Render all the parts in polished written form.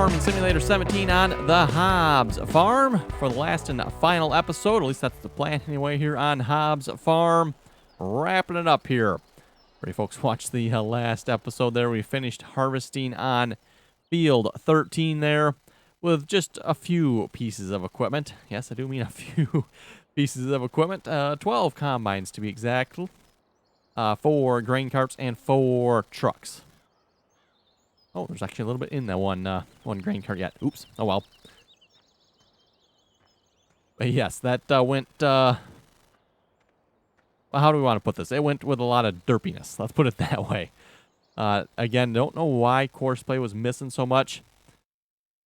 Farming Simulator 17 on the Hobbs Farm for the last and final episode. At least that's the plan anyway here on Hobbs Farm. Wrapping it up here. For you folks watched the last episode there, we finished harvesting on field 13 there with just a few pieces of equipment. Yes, I do mean a few pieces of equipment. 12 combines to be exact. 4 grain carts and 4 trucks. Oh, there's actually a little bit in that one grain cart yet. Oops. Oh, well. But yes, that went, well, how do we want to put this? It went with a lot of derpiness. Let's put it that way. Again, don't know why Courseplay was missing so much.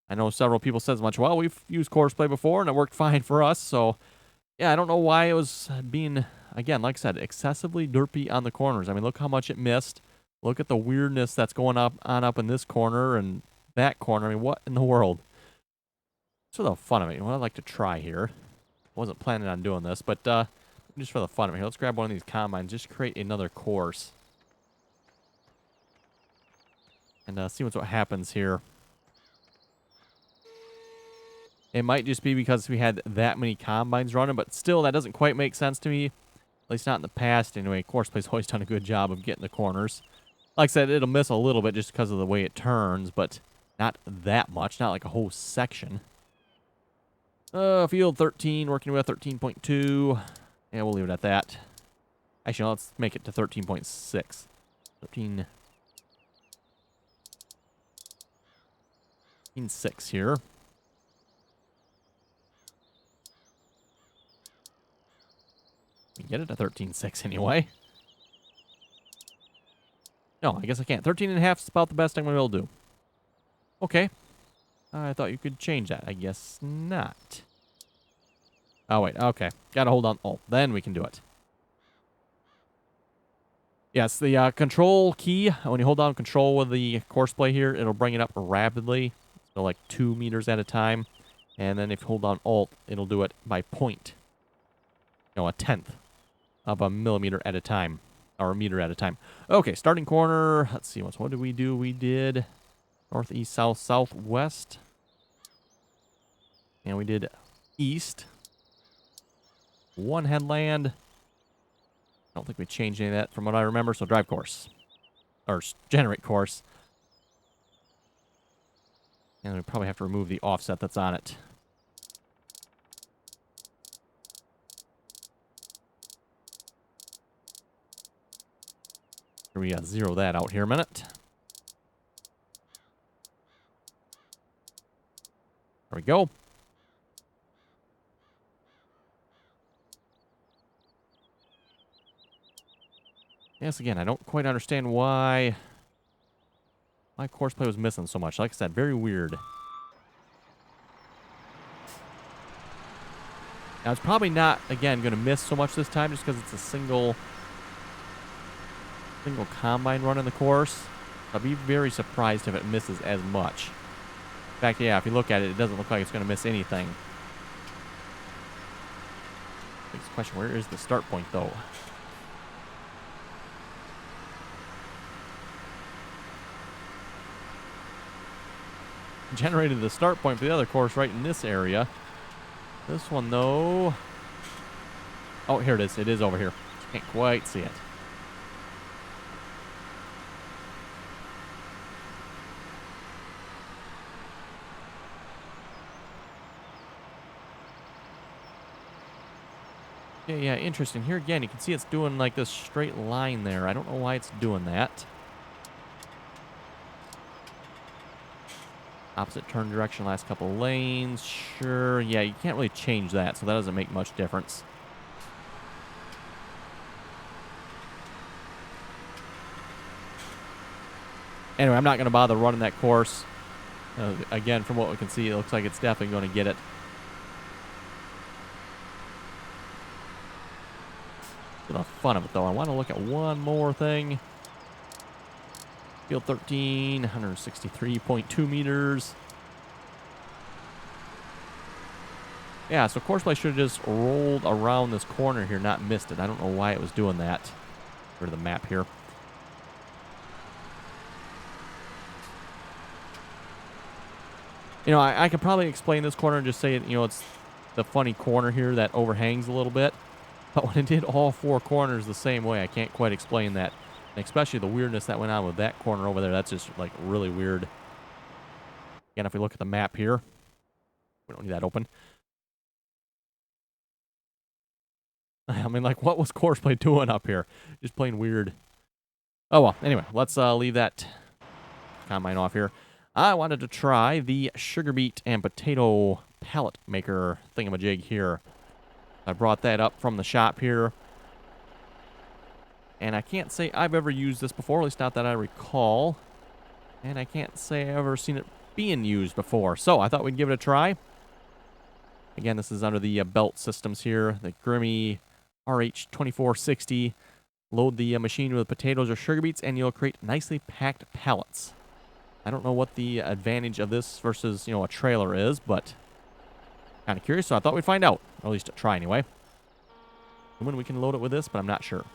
I know several people said as much, well, we've used Courseplay before, and it worked fine for us. So, yeah, I don't know why it was being, again, like I said, excessively derpy on the corners. I mean, look how much it missed. Look at the weirdness that's going up in this corner and that corner. I mean, what in the world? Just for the fun of it. What I'd like to try here. Wasn't planning on doing this, but just for the fun of it. Let's grab one of these combines. Just create another course. And see what happens here. It might just be because we had that many combines running, but still, that doesn't quite make sense to me. At least not in the past. Anyway, Courseplay's always done a good job of getting the corners. Like I said, it'll miss a little bit just because of the way it turns, but not that much. Not like a whole section. Field 13, working with 13.2. Yeah, we'll leave it at that. Actually, no, let's make it to 13.6. 13.6 here. We get it to 13.6 anyway. No, I guess I can't. 13.5 is about the best I'm going to be able to do. Okay. I thought you could change that. I guess not. Oh, wait. Okay. Gotta hold on. Oh, then we can do it. Yes, the control key, when you hold down control with the Courseplay here, it'll bring it up rapidly. So like 2 meters at a time. And then if you hold down Alt, it'll do it by point. You know, a tenth of a millimeter at a time. Or a meter at a time. Okay, starting corner. Let's see. What did we do? We did northeast, south, southwest. And we did east. One headland. I don't think we changed any of that from what I remember. So drive course. Or generate course. And we probably have to remove the offset that's on it. We zero that out here a minute. There we go. Yes, again, I don't quite understand why my Courseplay was missing so much. Like I said, very weird. Now, it's probably not, again, going to miss so much this time just because it's a single combine running the course. I'd be very surprised if it misses as much. In fact, yeah, if you look at it, it doesn't look like it's going to miss anything. Next question, where is the start point, though? Generated the start point for the other course right in this area. This one, though... Oh, here it is. It is over here. Can't quite see it. Yeah, interesting. Here again, you can see it's doing like this straight line there. I don't know why it's doing that. Opposite turn direction, last couple lanes. Sure. Yeah, you can't really change that, so that doesn't make much difference. Anyway, I'm not going to bother running that course. Again, from what we can see, it looks like it's definitely going to get it. For the fun of it, though, I want to look at one more thing. Field 13, 163.2 meters. Yeah, so Courseplay should have just rolled around this corner here, not missed it. I don't know why it was doing that. Go to the map here. You know, I could probably explain this corner and just say, you know, it's the funny corner here that overhangs a little bit. But when it did all four corners the same way, I can't quite explain that. And especially the weirdness that went on with that corner over there. That's just, like, really weird. Again, if we look at the map here, we don't need that open. I mean, like, what was Courseplay doing up here? Just plain weird. Oh, well. Anyway, let's leave that combine off here. I wanted to try the sugar beet and potato pallet maker thingamajig here. I brought that up from the shop here. And I can't say I've ever used this before, at least not that I recall. And I can't say I've ever seen it being used before. So I thought we'd give it a try. Again, this is under the belt systems here. The Grimmy RH2460. Load the machine with potatoes or sugar beets, and you'll create nicely packed pallets. I don't know what the advantage of this versus, you know, a trailer is, but kind of curious, so I thought we'd find out. Or at least try anyway. And when we can load it with this, but I'm not sure.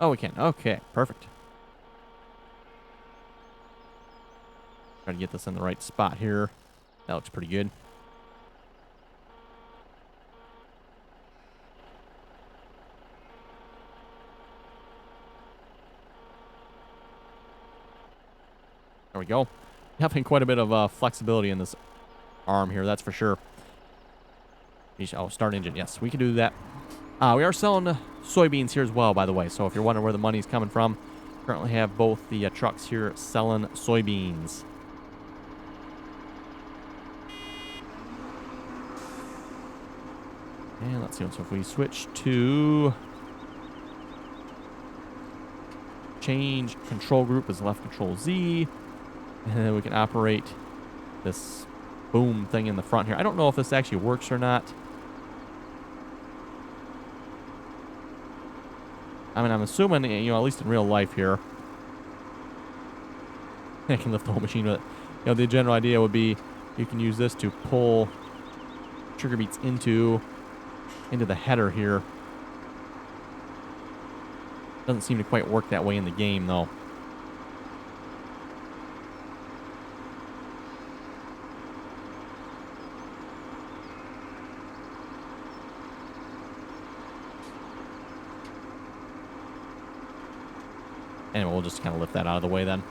Oh, we can. Okay, perfect. Try to get this in the right spot here. That looks pretty good. There we go. Having quite a bit of flexibility in this arm here, that's for sure. Oh, start engine. Yes, we can do that. We are selling soybeans here as well, by the way. So if you're wondering where the money's coming from, currently have both the trucks here selling soybeans. And let's see. So if we switch to change control group is left control Z, and then we can operate this boom thing in the front here. I don't know if this actually works or not. I mean, I'm assuming, you know, at least in real life here, I can lift the whole machine with it. You know, the general idea would be you can use this to pull sugar beets into the header here. Doesn't seem to quite work that way in the game, though. Anyway, we'll just kind of lift that out of the way then.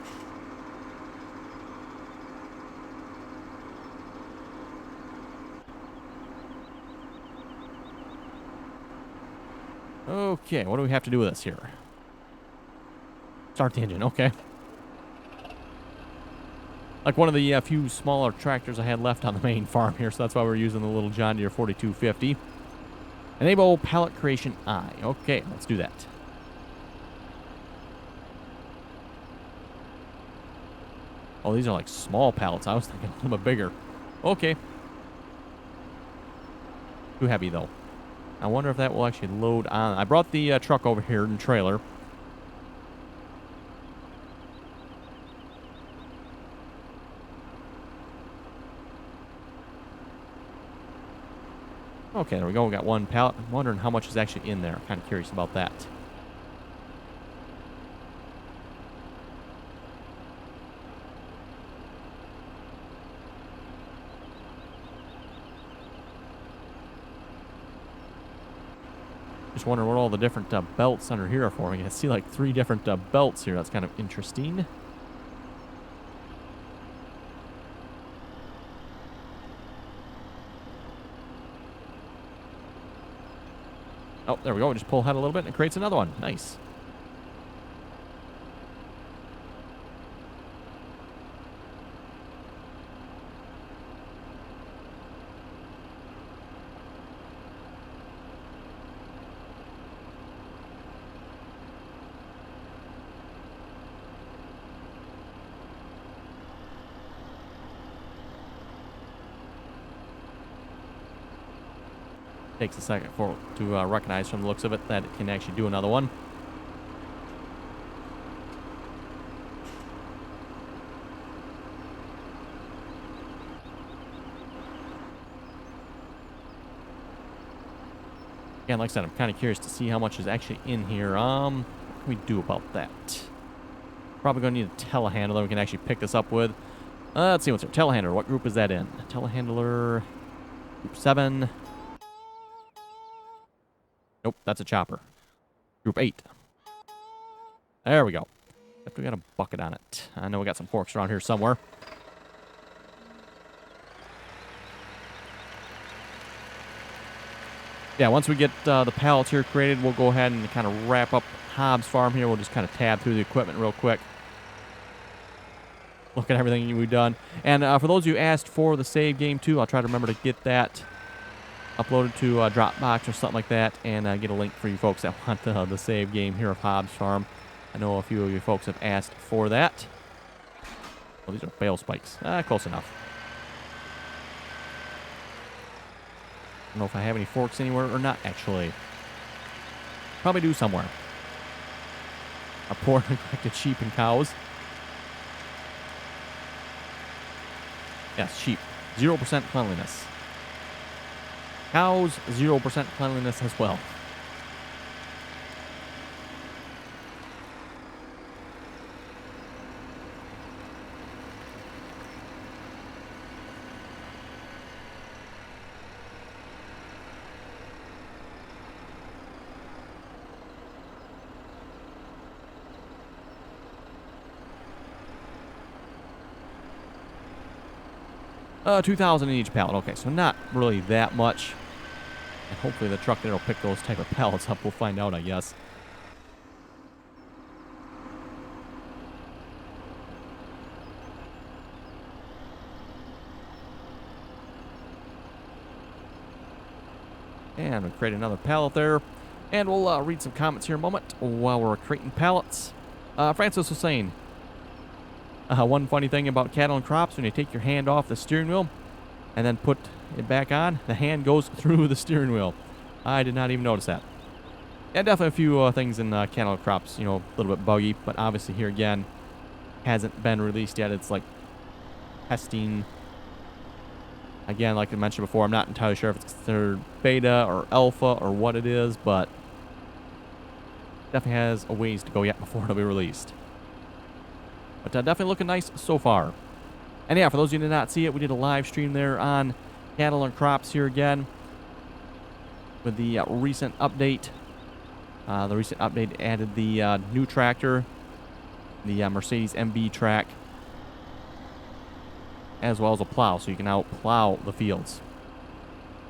Okay, what do we have to do with this here? Start the engine, okay. Like one of the few smaller tractors I had left on the main farm here, so that's why we're using the little John Deere 4250. Enable pallet creation I. Okay, let's do that. Oh, these are like small pallets. I was thinking a little bit bigger. Okay. Too heavy, though. I wonder if that will actually load on. I brought the truck over here in the trailer. Okay, there we go. We got one pallet. I'm wondering how much is actually in there. I'm kind of curious about that. Just wondering what all the different belts under here are for. I see like 3 different belts here. That's kind of interesting. Oh, there we go. We just pull ahead a little bit and it creates another one. Nice. Takes a second to recognize from the looks of it that it can actually do another one. Again, like I said, I'm kind of curious to see how much is actually in here. What can we do about that? Probably going to need a telehandler we can actually pick this up with. Let's see what's here. Telehandler, what group is that in? Telehandler, group 7. Nope, that's a chopper. Group 8. There we go. We got a bucket on it. I know we got some forks around here somewhere. Yeah, once we get the pallets here created, we'll go ahead and kind of wrap up Hobbs Farm here. We'll just kind of tab through the equipment real quick. Look at everything we've done. And for those of you who asked for the save game too, I'll try to remember to get that uploaded to Dropbox or something like that, and get a link for you folks that want the save game here of Hobbs Farm. I know a few of you folks have asked for that. Well, these are bale spikes. Close enough. I don't know if I have any forks anywhere or not, actually. Probably do somewhere. Our poor neglected sheep and cows. Yes, sheep. 0% cleanliness. Cows, 0% cleanliness as well. $2,000 in each pallet. Okay, so not really that much. And hopefully the truck there will pick those type of pallets up. We'll find out, I guess. And we'll create another pallet there. And we'll read some comments here in a moment while we're creating pallets. Francis was saying, one funny thing about cattle and crops, when you take your hand off the steering wheel and then put it back on, the hand goes through the steering wheel. I did not even notice that. Yeah, definitely a few things in cattle and crops, you know, a little bit buggy, but obviously here again, hasn't been released yet. It's like testing. Again, like I mentioned before, I'm not entirely sure if it's considered beta or alpha or what it is, but definitely has a ways to go yet before it'll be released. But definitely looking nice so far. And yeah, for those of you who did not see it, we did a live stream there on cattle and crops here again with the recent update. The recent update added the new tractor, the Mercedes MB track, as well as a plow, so you can now plow the fields.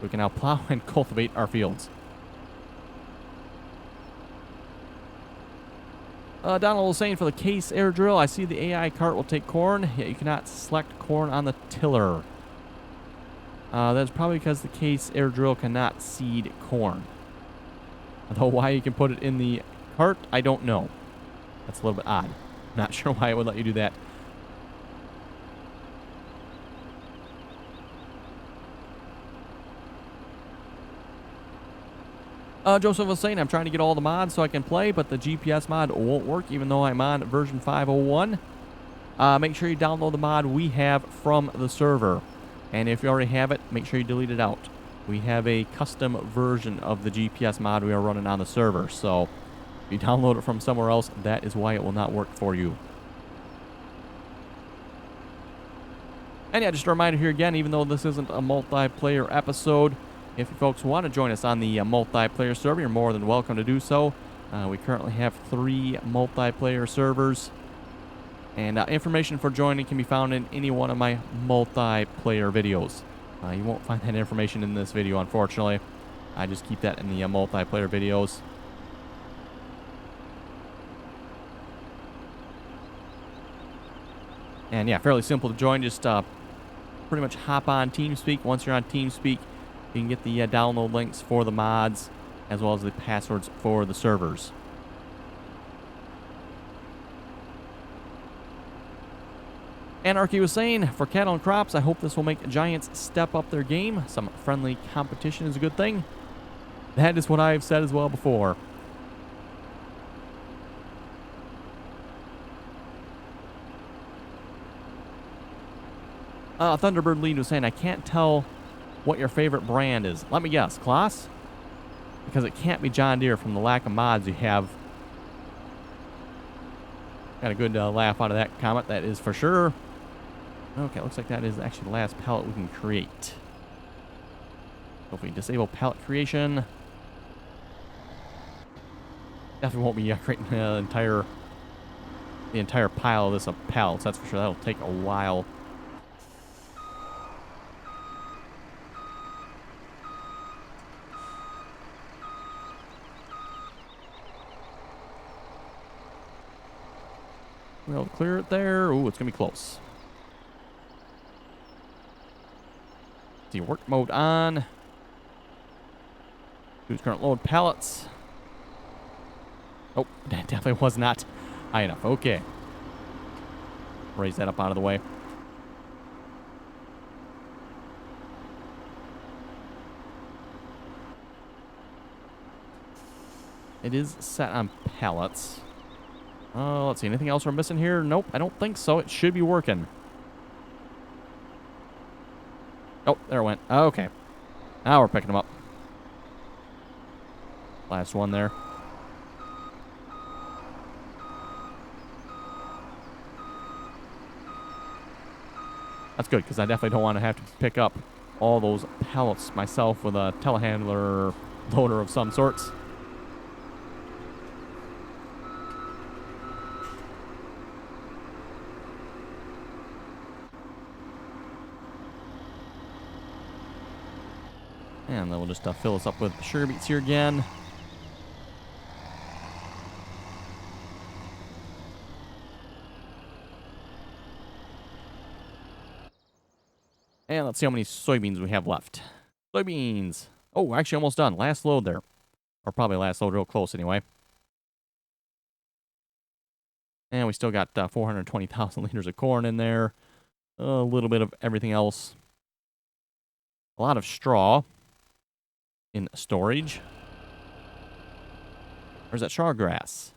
We can now plow and cultivate our fields. Donald was saying for the case air drill, I see the AI cart will take corn, yet you cannot select corn on the tiller. That's probably because the case air drill cannot seed corn. Although why you can put it in the cart, I don't know. That's a little bit odd. Not sure why it would let you do that. Joseph was saying I'm trying to get all the mods so I can play, but the GPS mod won't work even though I'm on version 501. Make sure you download the mod we have from the server. And if you already have it, make sure you delete it out. We have a custom version of the GPS mod we are running on the server. So if you download it from somewhere else, that is why it will not work for you. And yeah, just a reminder here again, even though this isn't a multiplayer episode, if you folks want to join us on the multiplayer server, you're more than welcome to do so. We currently have 3 multiplayer servers. And information for joining can be found in any one of my multiplayer videos. You won't find that information in this video, unfortunately. I just keep that in the multiplayer videos. And yeah, fairly simple to join. Just pretty much hop on TeamSpeak. Once you're on TeamSpeak, you can get the download links for the mods as well as the passwords for the servers. Anarchy was saying, for cattle and crops, I hope this will make Giants step up their game. Some friendly competition is a good thing. That is what I've said as well before. Thunderbird Lead was saying, I can't tell what your favorite brand is. Let me guess. Kloss? Because it can't be John Deere from the lack of mods you have. Got a good laugh out of that comment, that is for sure. Okay, looks like that is actually the last pallet we can create. So if we disable pallet creation, definitely won't be creating the entire pile of this of pallets, that's for sure. That'll take a while. We'll clear it there. Ooh, it's gonna be close. See, work mode on. Who's current load pallets? Oh, that definitely was not high enough. Okay. Raise that up out of the way. It is set on pallets. Let's see. Anything else we're missing here? Nope, I don't think so. It should be working. Oh, there it went. Okay. Now we're picking them up. Last one there. That's good, because I definitely don't want to have to pick up all those pallets myself with a telehandler loader of some sorts. And then we'll just fill this up with sugar beets here again. And let's see how many soybeans we have left. Soybeans. Oh, we're actually almost done. Last load there. Or probably last load real close anyway. And we still got 420,000 liters of corn in there. A little bit of everything else. A lot of straw in storage. Or is that straw grass?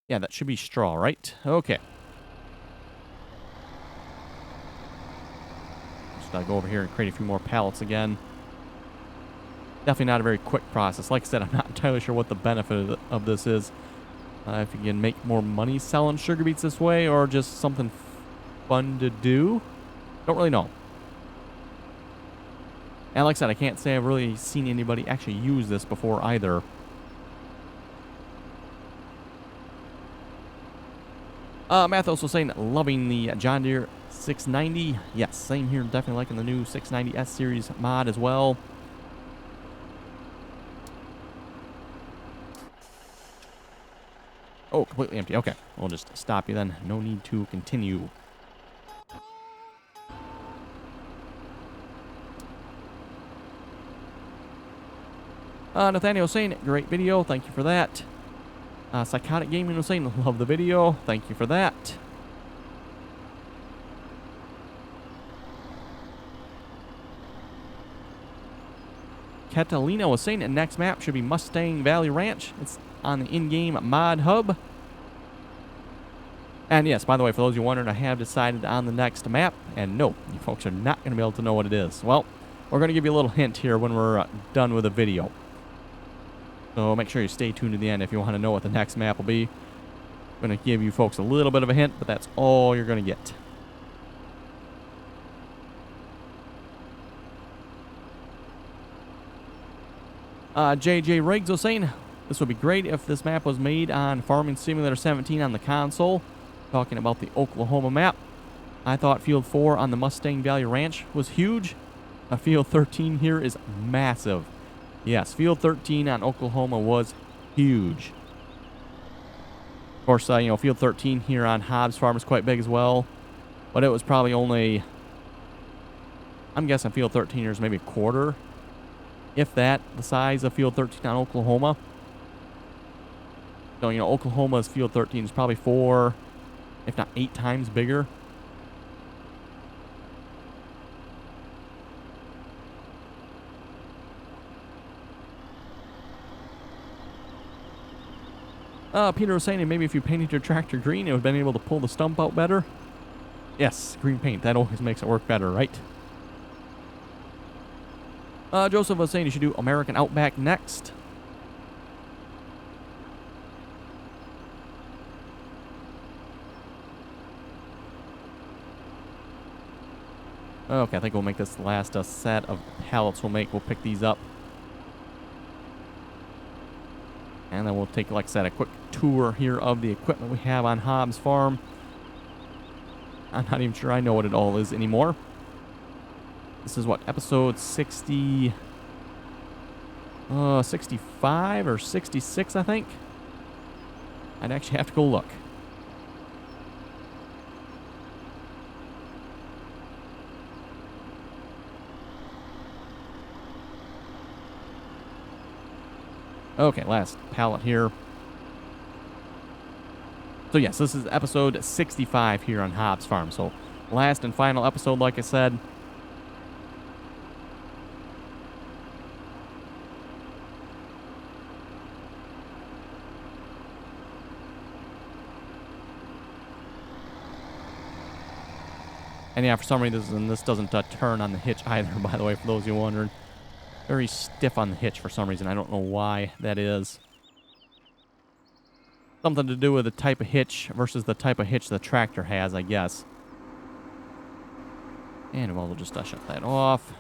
Yeah, that should be straw, right? Okay. Just gotta go over here and create a few more pallets again. Definitely not a very quick process. Like I said, I'm not entirely sure what the benefit of this is. If you can make more money selling sugar beets this way, or just something fun to do. Don't really know. And like I said, I can't say I've really seen anybody actually use this before either. Matt also saying, loving the John Deere 690. Yes, same here. Definitely liking the new 690 S Series mod as well. Oh, completely empty. Okay, we'll just stop you then. No need to continue. Nathaniel saying, great video. Thank you for that. Psychotic Gaming was saying, love the video. Thank you for that. Catalina was saying the next map should be Mustang Valley Ranch. It's on the in-game mod hub. And yes, by the way, for those of you wondering, I have decided on the next map. And no, you folks are not going to be able to know what it is. Well, we're going to give you a little hint here when we're done with the video. So make sure you stay tuned to the end if you want to know what the next map will be. I'm going to give you folks a little bit of a hint, but that's all you're going to get. JJ Riggs was saying, this would be great if this map was made on Farming Simulator 17 on the console. Talking about the Oklahoma map. I thought Field 4 on the Mustang Valley Ranch was huge. Field 13 here is massive. Yes, Field 13 on Oklahoma was huge. Of course, you know, Field 13 here on Hobbs Farm is quite big as well. But it was probably only, I'm guessing Field 13 here is maybe a quarter, if that, the size of Field 13 on Oklahoma. So, you know, Oklahoma's Field 13 is probably 4, if not 8 times bigger. Peter was saying maybe if you painted your tractor green, it would have been able to pull the stump out better. Yes, green paint. That always makes it work better, right? Joseph was saying you should do American Outback next. Okay, I think we'll make this last set of pallets we'll pick these up. And then we'll take, like I said, a quick tour here of the equipment we have on Hobbs Farm. I'm not even sure I know what it all is anymore. This is what, episode 65 or 66, I think. I'd actually have to go look. Okay, last pallet here. So yes, this is episode 65 here on Hobbs Farm. So last and final episode, like I said. And yeah, for some reason, this doesn't turn on the hitch either, by the way, for those of you wondering. Very stiff on the hitch for some reason. I don't know why that is. Something to do with the type of hitch versus the type of hitch the tractor has, I guess. And we'll just shut that off.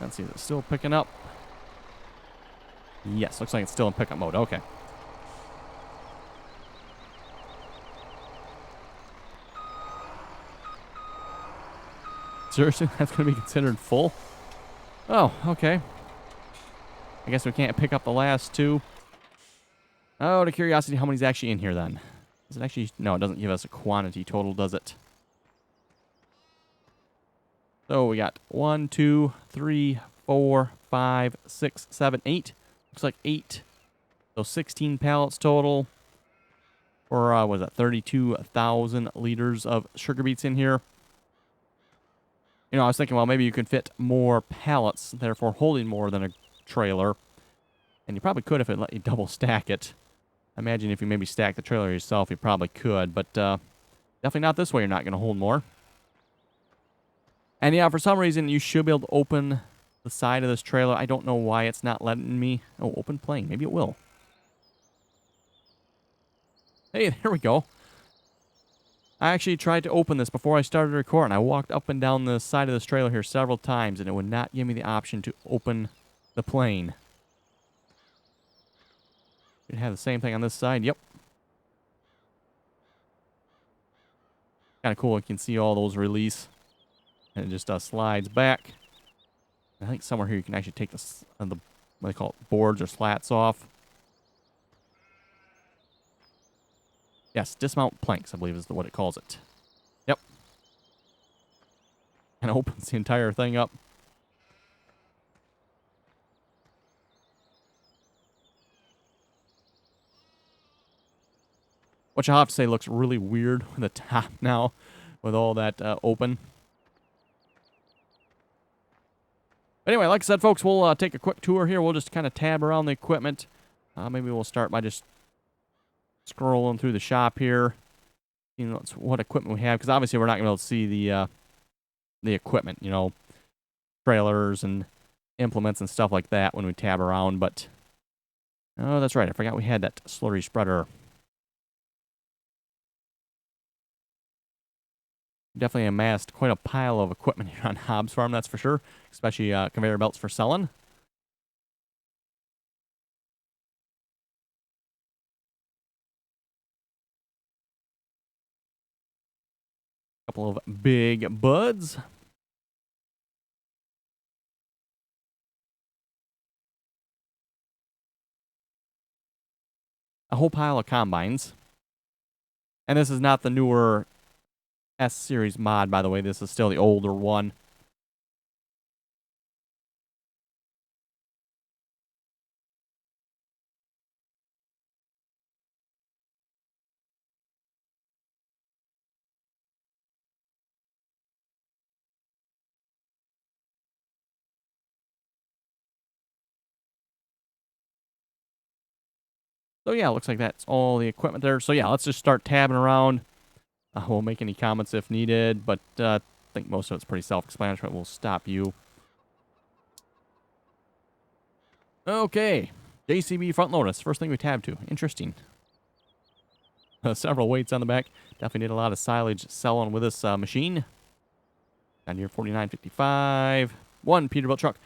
Let's see, is it still picking up? Yes, looks like it's still in pickup mode. Okay. Seriously? That's going to be considered full? Oh, okay. I guess we can't pick up the last two. Oh, to curiosity, how many's actually in here then? Is it actually... No, it doesn't give us a quantity total, does it? So we got 1, 2, 3, 4, 5, 6, 7, 8. Looks like 8. So 16 pallets total. Or, what is that? 32,000 liters of sugar beets in here. You know, I was thinking, well, maybe you could fit more pallets, therefore holding more than a trailer. And you probably could if it let you double stack it. I imagine if you maybe stack the trailer yourself, you probably could. But definitely not this way. You're not going to hold more. And yeah, for some reason, you should be able to open the side of this trailer. I don't know why it's not letting me. Oh, open plane. Maybe it will. Hey, there we go. I actually tried to open this before I started recording. I walked up and down the side of this trailer here several times, and it would not give me the option to open the plane. Should have the same thing on this side. Yep. Kind of cool. You can see all those release. And it just slides back. I think somewhere here you can actually take the what they call it, boards or slats off. Yes, dismount planks, I believe is what it calls it. Yep. And it opens the entire thing up. Which I have to say looks really weird with the top now, with all that open. But anyway, like I said, folks, we'll take a quick tour here. We'll just kind of tab around the equipment. Maybe we'll start by just scrolling through the shop here. You know, what equipment we have, because obviously we're not going to be able to see the equipment, you know, trailers and implements and stuff like that when we tab around. But oh, that's right, I forgot we had that slurry spreader. Definitely amassed quite a pile of equipment here on Hobbs Farm, that's for sure, especially conveyor belts for selling. Couple of big buds. A whole pile of combines. And this is not the newer S-Series mod, by the way. This is still the older one. So yeah, looks like that's all the equipment there. So yeah, let's just start tabbing around. We'll make any comments if needed, but I think most of it's pretty self-explanatory. We'll stop you. Okay, JCB front load. That's the first thing we tab to. Interesting. Several weights on the back. Definitely need a lot of silage selling with this machine. Down here, 4955. One Peterbilt truck.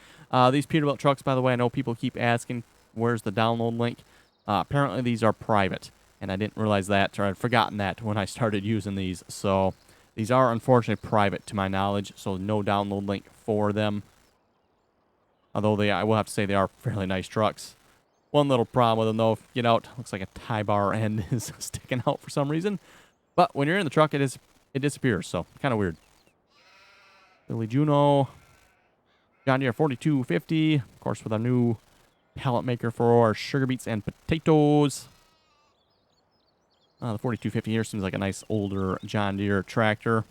These Peterbilt trucks, by the way, I know people keep asking, where's the download link? Apparently, these are private, and I didn't realize that, or I'd forgotten that when I started using these. So these are unfortunately private, to my knowledge, so no download link for them. Although I will have to say they are fairly nice trucks. One little problem with them, though, if you get out, looks like a tie bar end is sticking out for some reason. But when you're in the truck, it disappears, so kind of weird. Billy Juno. John Deere 4250. Of course, with our new pallet maker for our sugar beets and potatoes. The 4250 here seems like a nice older John Deere tractor.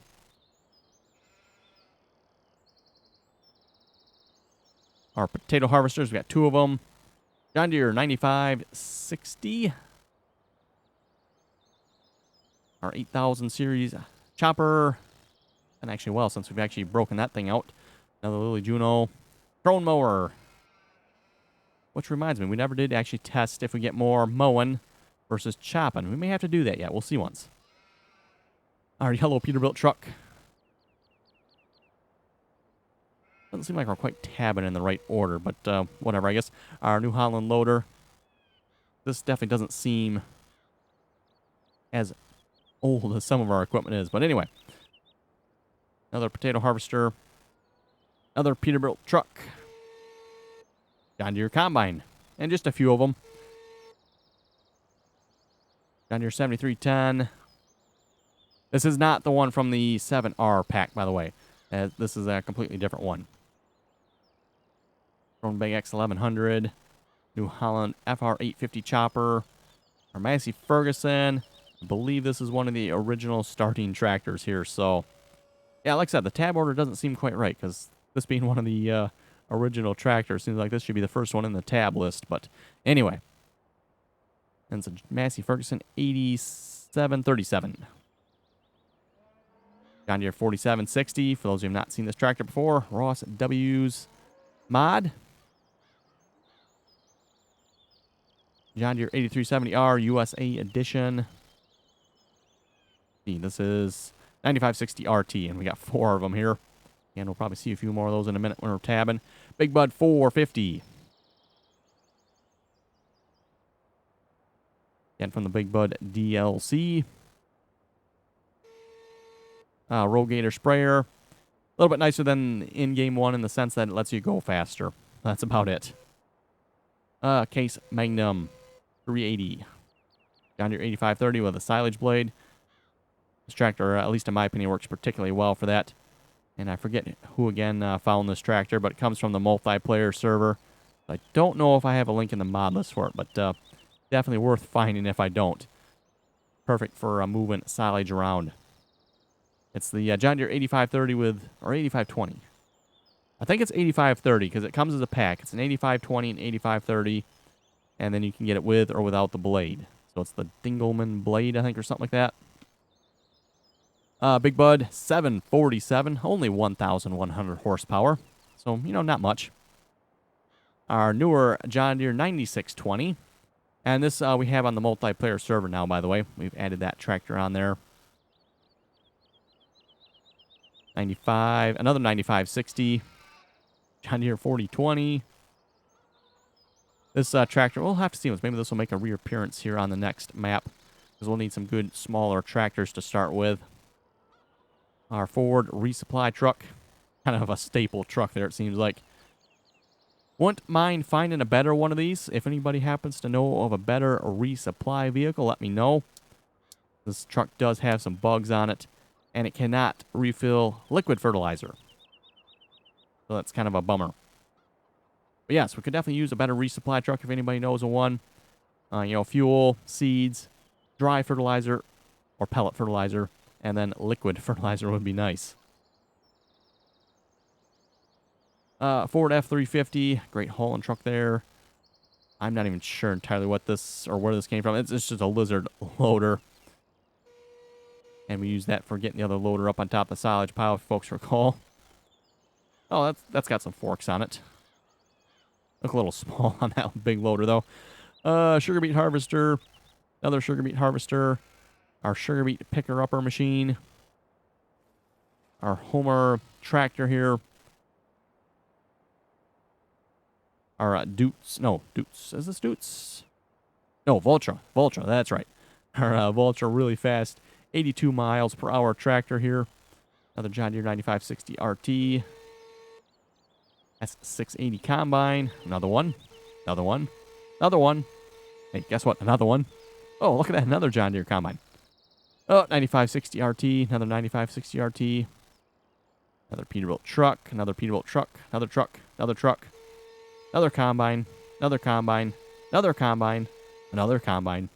Our potato harvesters, we got two of them. John Deere 9560. Our 8000 series chopper. And actually, well, since we've actually broken that thing out. Another Lily Juno drone mower. Which reminds me, we never did actually test if we get more mowing versus chopping. We may have to do that yet. We'll see once. Our yellow Peterbilt truck. Doesn't seem like we're quite tabbing in the right order, but whatever, I guess. Our New Holland loader. This definitely doesn't seem as old as some of our equipment is. But anyway. Another potato harvester. Another Peterbilt truck. John Deere combine. And just a few of them. John Deere 7310. This is not the one from the 7R pack, by the way. This is a completely different one. Big X 1100. New Holland FR 850 chopper. Our Massey Ferguson. I believe this is one of the original starting tractors here. So, yeah, like I said, the tab order doesn't seem quite right because this being one of the original tractors, seems like this should be the first one in the tab list. But anyway, and it's a Massey Ferguson 8737. John Deere 4760. For those who have not seen this tractor before, Ross W's mod. John Deere 8370R USA edition. This is 9560 RT, and we got 4 of them here. And we'll probably see a few more of those in a minute when we're tabbing. Big Bud 450. Again, from the Big Bud DLC. Rogator sprayer. A little bit nicer than in-game one in the sense that it lets you go faster. That's about it. Case Magnum 380. John Deere 8530 with a silage blade. This tractor, at least in my opinion, works particularly well for that. And I forget who, again, found this tractor, but it comes from the multiplayer server. I don't know if I have a link in the mod list for it, but definitely worth finding if I don't. Perfect for moving silage around. It's the John Deere 8530 or 8520. I think it's 8530 because it comes as a pack. It's an 8520 and 8530, and then you can get it with or without the blade. So it's the Dingleman blade, I think, or something like that. Big Bud 747, only 1,100 horsepower. So, you know, not much. Our newer John Deere 9620. And this we have on the multiplayer server now, by the way. We've added that tractor on there. 95, another 9560. John Deere 4020. This tractor, we'll have to see. Maybe this will make a reappearance here on the next map. Because we'll need some good smaller tractors to start with. Our Ford resupply truck. Kind of a staple truck there, it seems like. Wouldn't mind finding a better one of these. If anybody happens to know of a better resupply vehicle, let me know. This truck does have some bugs on it. And it cannot refill liquid fertilizer. So that's kind of a bummer. But yes, we could definitely use a better resupply truck if anybody knows of one. You know, fuel, seeds, dry fertilizer, or pellet fertilizer. And then liquid fertilizer would be nice. Ford F-350, great hauling truck there. I'm not even sure entirely what this, or where this came from. It's just a lizard loader. And we use that for getting the other loader up on top of the silage pile, if folks recall. Oh, that's got some forks on it. Look a little small on that big loader, though. Sugar beet harvester. Another sugar beet harvester. Our sugar beet picker-upper machine. Our Homer tractor here. Our Doots. No, Doots. Is this Doots? No, Vultra. Vultra, that's right. Our Vultra really fast 82 miles per hour tractor here. Another John Deere 9560 RT. S680 combine. Another one. Another one. Another one. Hey, guess what? Another one. Oh, look at that. Another John Deere combine. Oh, 9560 RT. Another 9560 RT. Another Peterbilt truck. Another Peterbilt truck. Another truck. Another truck. Another combine. Another combine. Another combine. Another combine.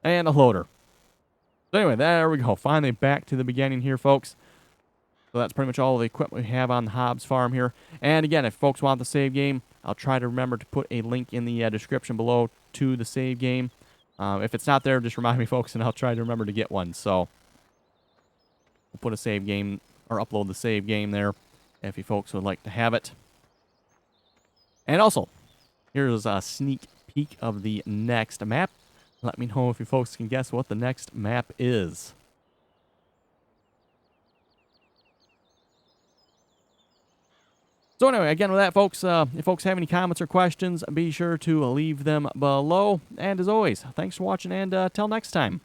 And a loader. So anyway, there we go. Finally back to the beginning here, folks. So that's pretty much all the equipment we have on the Hobbs Farm here. And again, if folks want the save game, I'll try to remember to put a link in the description below to the save game. If it's not there, just remind me, folks, and I'll try to remember to get one. So we'll put a save game, or upload the save game there if you folks would like to have it. And also, here's a sneak peek of the next map. Let me know if you folks can guess what the next map is. So anyway, again with that, folks, if folks have any comments or questions, be sure to leave them below. And as always, thanks for watching, and till next time.